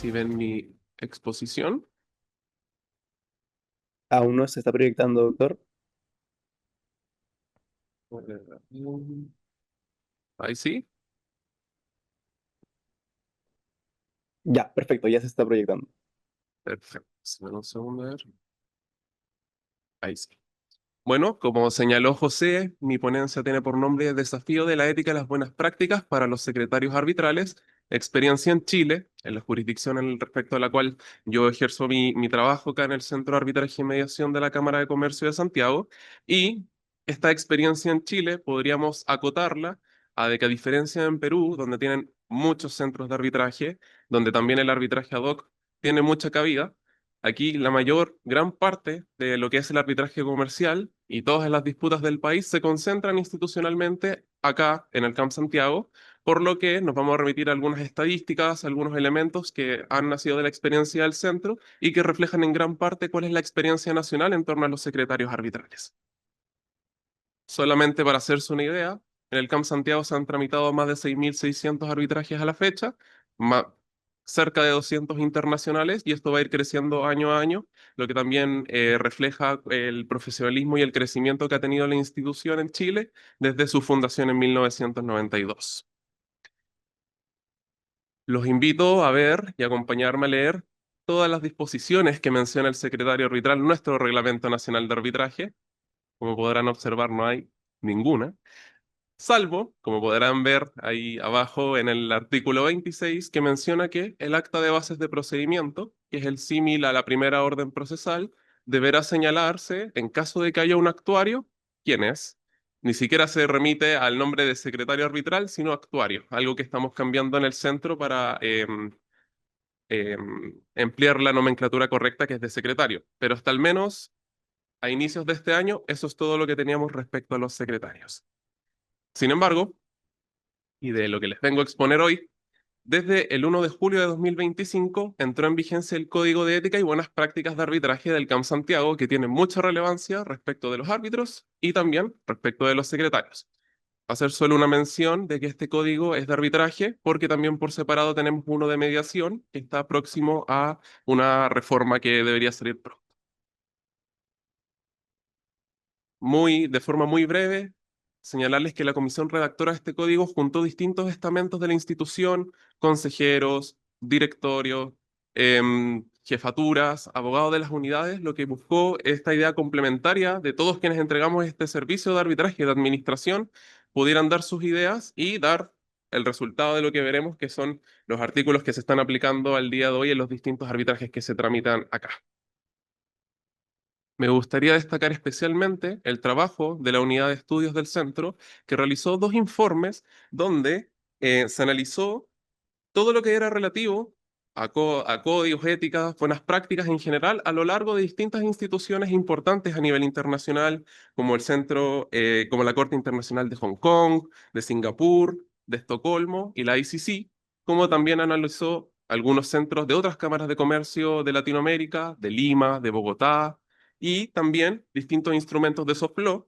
si ven mi exposición. Aún no se está proyectando, doctor. Ahí sí. Ya, perfecto, ya se está proyectando. Perfecto. Espera un segundo, a ver. Ahí sí. Bueno, como señaló José, mi ponencia tiene por nombre Desafío de la ética y las buenas prácticas para los secretarios arbitrales, experiencia en Chile, en la jurisdicción en respecto a la cual yo ejerzo mi trabajo acá en el Centro de Arbitraje y Mediación de la Cámara de Comercio de Santiago. Y esta experiencia en Chile podríamos acotarla a de que a diferencia en Perú, donde tienen muchos centros de arbitraje, donde también el arbitraje ad hoc tiene mucha cabida. Aquí la gran parte de lo que es el arbitraje comercial y todas las disputas del país se concentran institucionalmente acá en el Camp Santiago, por lo que nos vamos a remitir a algunas estadísticas, algunos elementos que han nacido de la experiencia del centro y que reflejan en gran parte cuál es la experiencia nacional en torno a los secretarios arbitrales. Solamente para hacerse una idea, en el Camp Santiago se han tramitado más de 6.600 arbitrajes a la fecha, cerca de 200 internacionales, y esto va a ir creciendo año a año, lo que también refleja el profesionalismo y el crecimiento que ha tenido la institución en Chile desde su fundación en 1992. Los invito a ver y acompañarme a leer todas las disposiciones que menciona el secretario arbitral, nuestro Reglamento Nacional de Arbitraje. Como podrán observar, no hay ninguna. Salvo, como podrán ver ahí abajo en el artículo 26, que menciona que el acta de bases de procedimiento, que es el símil a la primera orden procesal, deberá señalarse, en caso de que haya un actuario, quién es. Ni siquiera se remite al nombre de secretario arbitral, sino actuario, algo que estamos cambiando en el centro para emplear la nomenclatura correcta que es de secretario. Pero hasta al menos a inicios de este año, eso es todo lo que teníamos respecto a los secretarios. Sin embargo, y de lo que les vengo a exponer hoy, desde el 1 de julio de 2025 entró en vigencia el Código de Ética y Buenas Prácticas de Arbitraje del CAM Santiago, que tiene mucha relevancia respecto de los árbitros y también respecto de los secretarios. Hacer solo una mención de que este código es de arbitraje, porque también por separado tenemos uno de mediación que está próximo a una reforma que debería salir pronto. De forma muy breve, señalarles que la comisión redactora de este código juntó distintos estamentos de la institución, consejeros, directorios, jefaturas, abogados de las unidades, lo que buscó esta idea complementaria de todos quienes entregamos este servicio de arbitraje y de administración, pudieran dar sus ideas y dar el resultado de lo que veremos, que son los artículos que se están aplicando al día de hoy en los distintos arbitrajes que se tramitan acá. Me gustaría destacar especialmente el trabajo de la unidad de estudios del centro, que realizó dos informes donde se analizó todo lo que era relativo a códigos, éticas, buenas prácticas en general a lo largo de distintas instituciones importantes a nivel internacional, como el centro, como la Corte Internacional de Hong Kong, de Singapur, de Estocolmo y la ICC, como también analizó algunos centros de otras cámaras de comercio de Latinoamérica, de Lima, de Bogotá, y también distintos instrumentos de soft law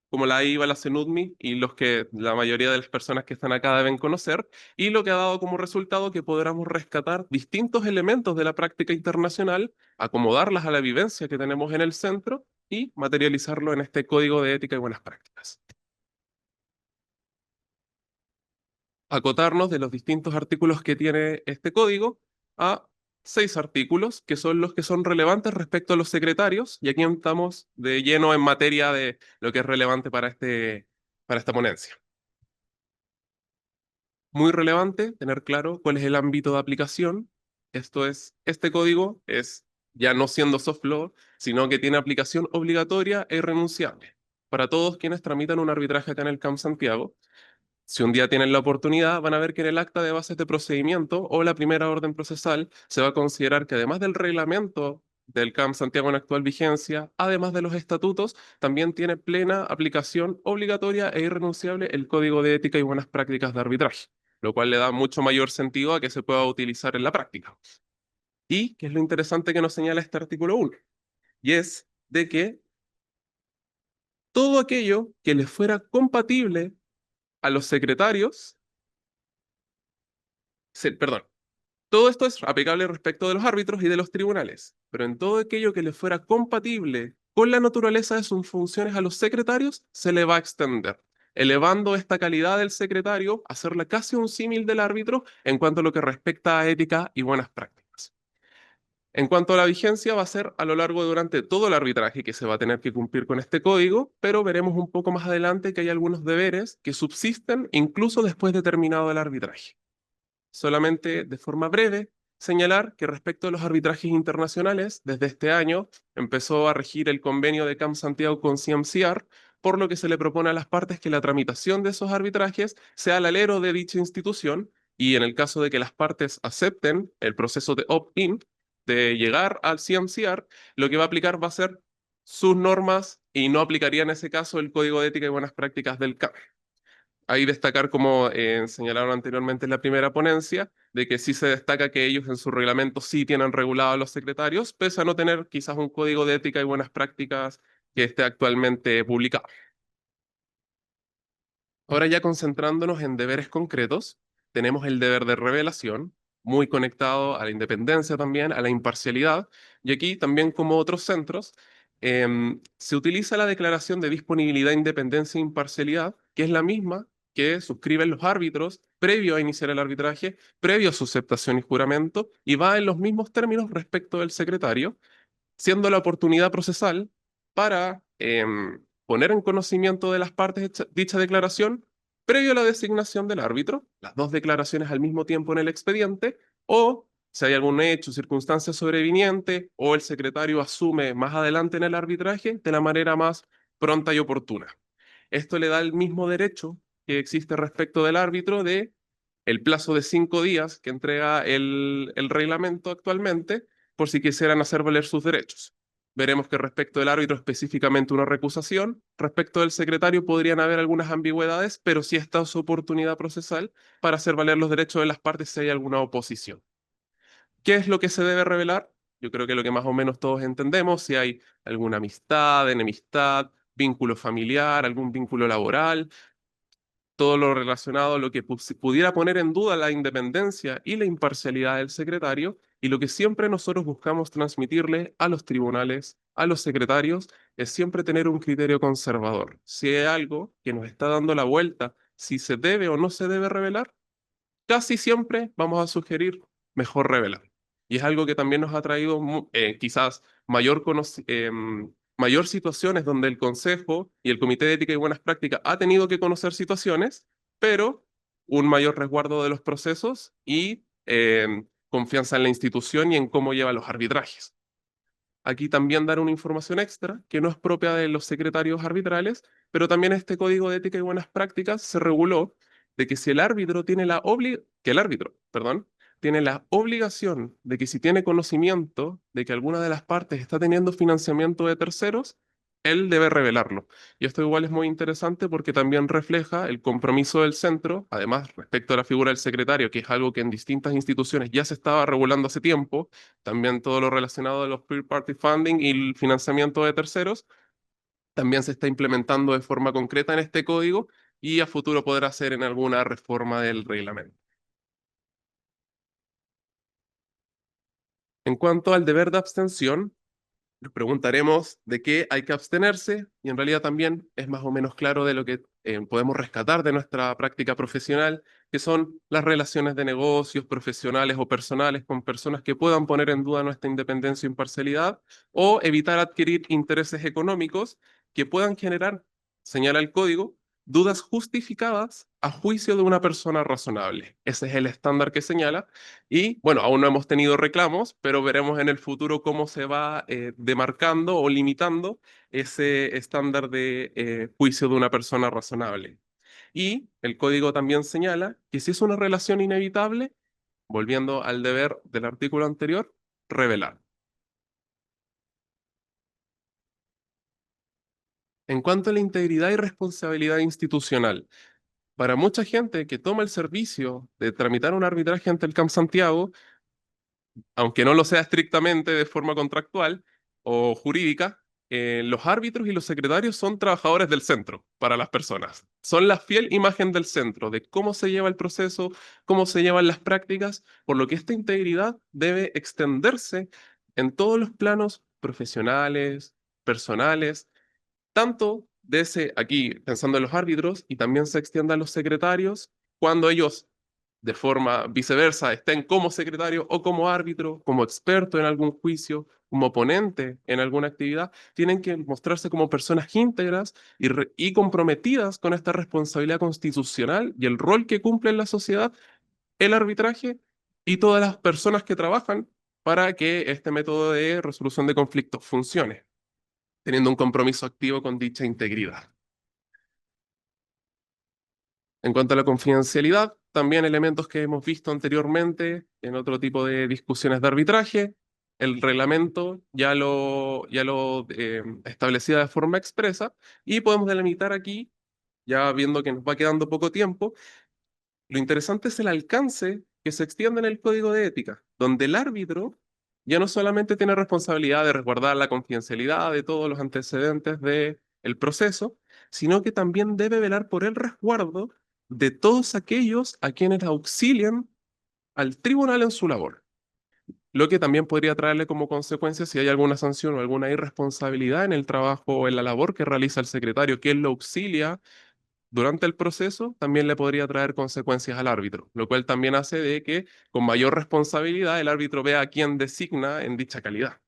como la IVA, la CENUDMI y los que la mayoría de las personas que están acá deben conocer, y lo que ha dado como resultado que podamos rescatar distintos elementos de la práctica internacional, acomodarlas a la vivencia que tenemos en el centro y materializarlo en este código de ética y buenas prácticas. Acotarnos de los distintos artículos que tiene este código a 6 artículos, que son los que son relevantes respecto a los secretarios, y aquí estamos de lleno en materia de lo que es relevante para esta ponencia. Muy relevante tener claro cuál es el ámbito de aplicación. Esto es, este código es ya no siendo soft law, sino que tiene aplicación obligatoria e irrenunciable para todos quienes tramitan un arbitraje acá en el CAM Santiago. Si un día tienen la oportunidad, van a ver que en el acta de bases de procedimiento o la primera orden procesal se va a considerar que además del reglamento del CAM Santiago en actual vigencia, además de los estatutos, también tiene plena aplicación obligatoria e irrenunciable el Código de Ética y Buenas Prácticas de Arbitraje, lo cual le da mucho mayor sentido a que se pueda utilizar en la práctica. Y, que es lo interesante que nos señala este artículo 1, y es de que todo aquello que les fuera compatible a los secretarios, perdón, Todo esto es aplicable respecto de los árbitros y de los tribunales, pero en todo aquello que le fuera compatible con la naturaleza de sus funciones a los secretarios, se le va a extender, elevando esta calidad del secretario, a hacerla casi un símil del árbitro en cuanto a lo que respecta a ética y buenas prácticas. En cuanto a la vigencia, va a ser a lo largo durante todo el arbitraje que se va a tener que cumplir con este código, pero veremos un poco más adelante que hay algunos deberes que subsisten incluso después de terminado el arbitraje. Solamente de forma breve, señalar que respecto a los arbitrajes internacionales, desde este año empezó a regir el convenio de Camp Santiago con CMCR, por lo que se le propone a las partes que la tramitación de esos arbitrajes sea al alero de dicha institución y en el caso de que las partes acepten el proceso de opt-in, de llegar al CMCR, lo que va a aplicar va a ser sus normas y no aplicaría en ese caso el Código de Ética y Buenas Prácticas del CAM. Ahí destacar, como señalaron anteriormente en la primera ponencia, de que sí se destaca que ellos en su reglamento sí tienen regulado a los secretarios, pese a no tener quizás un código de ética y buenas prácticas que esté actualmente publicado. Ahora ya concentrándonos en deberes concretos, tenemos el deber de revelación, muy conectado a la independencia también, a la imparcialidad, y aquí también como otros centros, se utiliza la declaración de disponibilidad, independencia e imparcialidad, que es la misma que suscriben los árbitros previo a iniciar el arbitraje, previo a su aceptación y juramento, y va en los mismos términos respecto del secretario, siendo la oportunidad procesal para poner en conocimiento de las partes dicha declaración previo a la designación del árbitro, las dos declaraciones al mismo tiempo en el expediente, o si hay algún hecho, circunstancia sobreviniente, o el secretario asume más adelante en el arbitraje de la manera más pronta y oportuna. Esto le da el mismo derecho que existe respecto del árbitro de el plazo de 5 días que entrega el reglamento actualmente por si quisieran hacer valer sus derechos. Veremos que respecto del árbitro específicamente una recusación, respecto del secretario podrían haber algunas ambigüedades, pero sí está su oportunidad procesal para hacer valer los derechos de las partes si hay alguna oposición. ¿Qué es lo que se debe revelar? Yo creo que lo que más o menos todos entendemos, si hay alguna amistad, enemistad, vínculo familiar, algún vínculo laboral, todo lo relacionado a lo que pudiera poner en duda la independencia y la imparcialidad del secretario, y lo que siempre nosotros buscamos transmitirle a los tribunales, a los secretarios, es siempre tener un criterio conservador. Si hay algo que nos está dando la vuelta, si se debe o no se debe revelar, casi siempre vamos a sugerir mejor revelar. Y es algo que también nos ha traído quizás mayor situaciones donde el Consejo y el Comité de Ética y Buenas Prácticas ha tenido que conocer situaciones, pero un mayor resguardo de los procesos y confianza en la institución y en cómo lleva los arbitrajes. Aquí también dar una información extra que no es propia de los secretarios arbitrales, pero también este Código de Ética y Buenas Prácticas se reguló de que si el árbitro tiene que el árbitro, perdón, tiene la obligación de que si tiene conocimiento de que alguna de las partes está teniendo financiamiento de terceros, él debe revelarlo. Y esto igual es muy interesante porque también refleja el compromiso del centro, además respecto a la figura del secretario, que es algo que en distintas instituciones ya se estaba regulando hace tiempo, también todo lo relacionado a los third party funding y el financiamiento de terceros, también se está implementando de forma concreta en este código y a futuro podrá ser en alguna reforma del reglamento. En cuanto al deber de abstención, nos preguntaremos de qué hay que abstenerse y en realidad también es más o menos claro de lo que podemos rescatar de nuestra práctica profesional, que son las relaciones de negocios profesionales o personales con personas que puedan poner en duda nuestra independencia e imparcialidad o evitar adquirir intereses económicos que puedan generar, señala el código, dudas justificadas a juicio de una persona razonable. Ese es el estándar que señala y bueno, aún no hemos tenido reclamos, pero veremos en el futuro cómo se va demarcando o limitando ese estándar de juicio de una persona razonable. Y el código también señala que si es una relación inevitable, volviendo al deber del artículo anterior, revelar. En cuanto a la integridad y responsabilidad institucional, para mucha gente que toma el servicio de tramitar un arbitraje ante el Camp Santiago, aunque no lo sea estrictamente de forma contractual o jurídica, los árbitros y los secretarios son trabajadores del centro para las personas. Son la fiel imagen del centro, de cómo se lleva el proceso, cómo se llevan las prácticas, por lo que esta integridad debe extenderse en todos los planos profesionales, personales, tanto de ese, aquí pensando en los árbitros, y también se extiende a los secretarios cuando ellos, de forma viceversa, estén como secretario o como árbitro, como experto en algún juicio, como ponente en alguna actividad, tienen que mostrarse como personas íntegras y comprometidas con esta responsabilidad constitucional y el rol que cumple en la sociedad el arbitraje y todas las personas que trabajan para que este método de resolución de conflictos funcione, teniendo un compromiso activo con dicha integridad. En cuanto a la confidencialidad, también elementos que hemos visto anteriormente en otro tipo de discusiones de arbitraje. El reglamento ya lo establecía de forma expresa y podemos delimitar aquí, ya viendo que nos va quedando poco tiempo, lo interesante es el alcance que se extiende en el código de ética, donde el árbitro ya no solamente tiene responsabilidad de resguardar la confidencialidad de todos los antecedentes del proceso, sino que también debe velar por el resguardo de todos aquellos a quienes auxilian al tribunal en su labor, lo que también podría traerle como consecuencia si hay alguna sanción o alguna irresponsabilidad en el trabajo o en la labor que realiza el secretario, que él lo auxilia durante el proceso, también le podría traer consecuencias al árbitro, lo cual también hace de que con mayor responsabilidad el árbitro vea a quién designa en dicha calidad.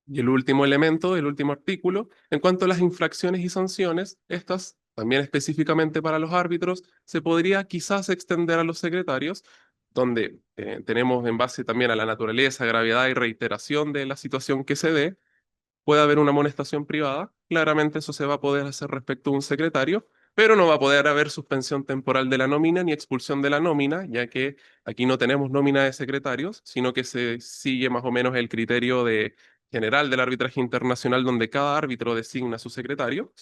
Y el último elemento, el último artículo, en cuanto a las infracciones y sanciones, estas, también específicamente para los árbitros, se podría quizás extender a los secretarios, donde tenemos en base también a la naturaleza, gravedad y reiteración de la situación que se dé, puede haber una amonestación privada, claramente eso se va a poder hacer respecto a un secretario, pero no va a poder haber suspensión temporal de la nómina ni expulsión de la nómina, ya que aquí no tenemos nómina de secretarios, sino que se sigue más o menos el criterio general del arbitraje internacional donde cada árbitro designa a su secretario.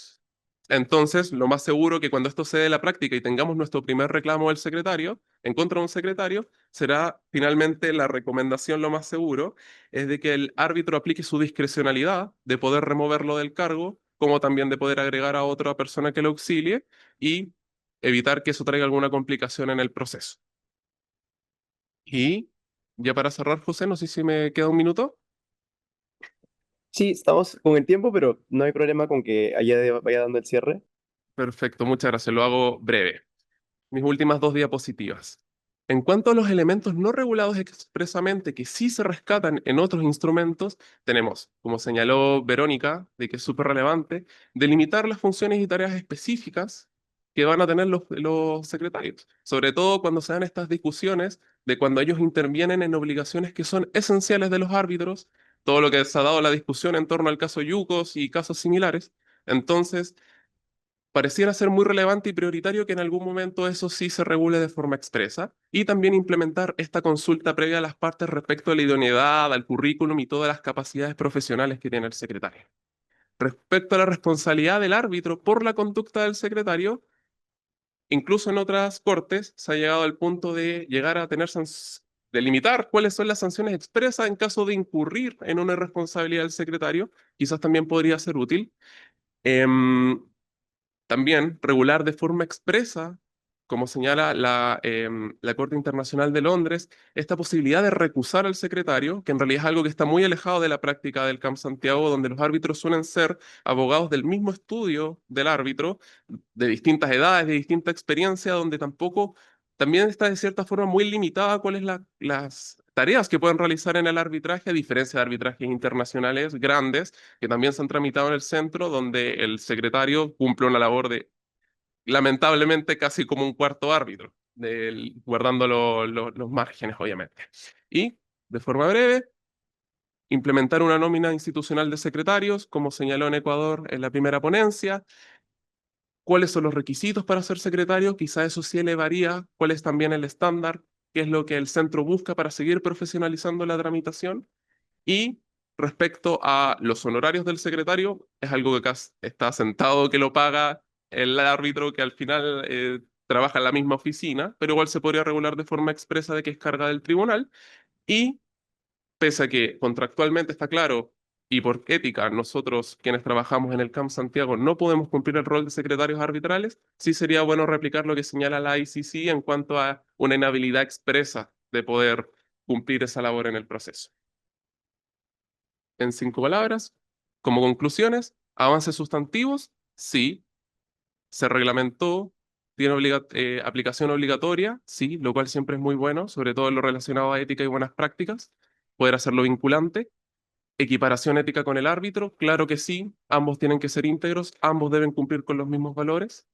Entonces, lo más seguro que cuando esto se dé la práctica y tengamos nuestro primer reclamo del secretario, en contra de un secretario, será finalmente la recomendación lo más seguro, es de que el árbitro aplique su discrecionalidad de poder removerlo del cargo, como también de poder agregar a otra persona que lo auxilie y evitar que eso traiga alguna complicación en el proceso. Y ya para cerrar, José, no sé si me queda un minuto. Sí, estamos con el tiempo, pero no hay problema con que vaya dando el cierre. Perfecto, muchas gracias. Lo hago breve. Mis últimas dos diapositivas. En cuanto a los elementos no regulados expresamente que sí se rescatan en otros instrumentos, tenemos, como señaló Verónica, de que es súper relevante, delimitar las funciones y tareas específicas que van a tener los secretarios, sobre todo cuando se dan estas discusiones de cuando ellos intervienen en obligaciones que son esenciales de los árbitros, todo lo que se ha dado la discusión en torno al caso Yucos y casos similares. Entonces, pareciera ser muy relevante y prioritario que en algún momento eso sí se regule de forma expresa y también implementar esta consulta previa a las partes respecto a la idoneidad, al currículum y todas las capacidades profesionales que tiene el secretario. Respecto a la responsabilidad del árbitro por la conducta del secretario, incluso en otras cortes se ha llegado al punto de llegar a tener de limitar cuáles son las sanciones expresas en caso de incurrir en una irresponsabilidad del secretario, quizás también podría ser útil. Em, También regular de forma expresa, como señala la Corte Internacional de Londres, esta posibilidad de recusar al secretario, que en realidad es algo que está muy alejado de la práctica del Camp Santiago, donde los árbitros suelen ser abogados del mismo estudio del árbitro, de distintas edades, de distinta experiencia, donde tampoco, también está de cierta forma muy limitada cuáles las tareas que pueden realizar en el arbitraje, a diferencia de arbitrajes internacionales grandes que también se han tramitado en el centro, donde el secretario cumple una labor de, lamentablemente, casi como un cuarto árbitro, guardando los márgenes, obviamente. Y, de forma breve, implementar una nómina institucional de secretarios, como señaló en Ecuador en la primera ponencia. ¿Cuáles son los requisitos para ser secretario? Quizá eso sí elevaría cuál es también el estándar, qué es lo que el centro busca para seguir profesionalizando la tramitación. Y respecto a los honorarios del secretario, es algo que acá está sentado que lo paga el árbitro que al final trabaja en la misma oficina, pero igual se podría regular de forma expresa de que es carga del tribunal. Y pese a que contractualmente está claro y por ética, nosotros quienes trabajamos en el Camp Santiago no podemos cumplir el rol de secretarios arbitrales, sí sería bueno replicar lo que señala la ICC en cuanto a una inhabilidad expresa de poder cumplir esa labor en el proceso. En 5 palabras, como conclusiones, avances sustantivos, sí, se reglamentó, tiene aplicación obligatoria, sí, lo cual siempre es muy bueno, sobre todo en lo relacionado a ética y buenas prácticas, poder hacerlo vinculante. Equiparación ética con el árbitro, claro que sí, ambos tienen que ser íntegros, ambos deben cumplir con los mismos valores.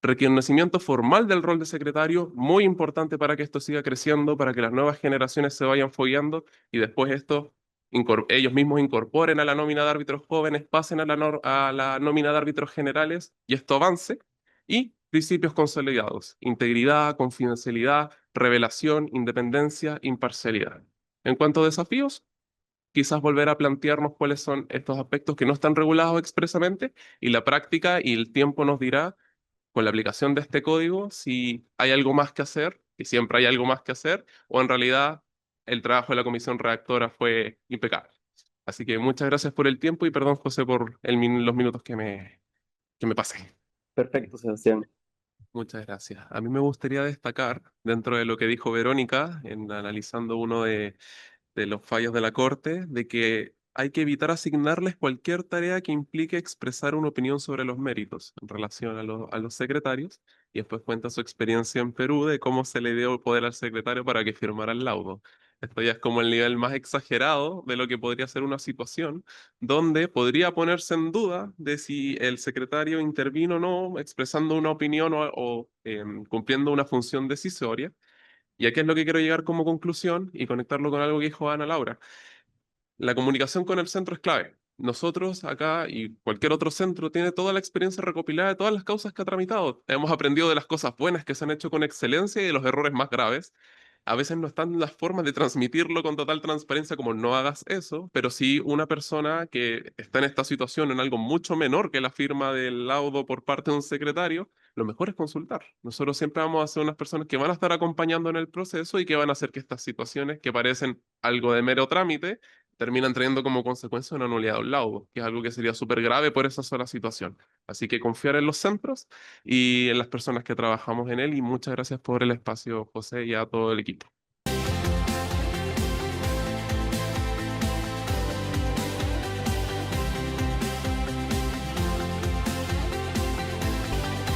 Reconocimiento formal del rol de secretario, muy importante para que esto siga creciendo, para que las nuevas generaciones se vayan fogueando y después ellos mismos incorporen a la nómina de árbitros jóvenes, pasen a la nómina de árbitros generales y esto avance. Y principios consolidados, integridad, confidencialidad, revelación, independencia, imparcialidad. En cuanto a desafíos, quizás volver a plantearnos cuáles son estos aspectos que no están regulados expresamente y la práctica y el tiempo nos dirá con la aplicación de este código si hay algo más que hacer, y siempre hay algo más que hacer, o en realidad el trabajo de la comisión redactora fue impecable. Así que muchas gracias por el tiempo y perdón, José, por los minutos que me pasé. Perfecto, Sebastián. Muchas gracias. A mí me gustaría destacar, dentro de lo que dijo Verónica, en analizando uno de los fallos de la Corte, de que hay que evitar asignarles cualquier tarea que implique expresar una opinión sobre los méritos en relación a los secretarios, y después cuenta su experiencia en Perú de cómo se le dio el poder al secretario para que firmara el laudo. Esto ya es como el nivel más exagerado de lo que podría ser una situación donde podría ponerse en duda de si el secretario intervino o no, expresando una opinión o cumpliendo una función decisoria. Y aquí es lo que quiero llegar como conclusión y conectarlo con algo que dijo Ana Laura. La comunicación con el centro es clave. Nosotros acá y cualquier otro centro tiene toda la experiencia recopilada de todas las causas que ha tramitado. Hemos aprendido de las cosas buenas que se han hecho con excelencia y de los errores más graves. A veces no están las formas de transmitirlo con total transparencia como no hagas eso, pero sí una persona que está en esta situación en algo mucho menor que la firma del laudo por parte de un secretario, lo mejor es consultar. Nosotros siempre vamos a ser unas personas que van a estar acompañando en el proceso y que van a hacer que estas situaciones que parecen algo de mero trámite terminan trayendo como consecuencia una nulidad de un laudo, que es algo que sería súper grave por esa sola situación. Así que confiar en los centros y en las personas que trabajamos en él y muchas gracias por el espacio, José, y a todo el equipo.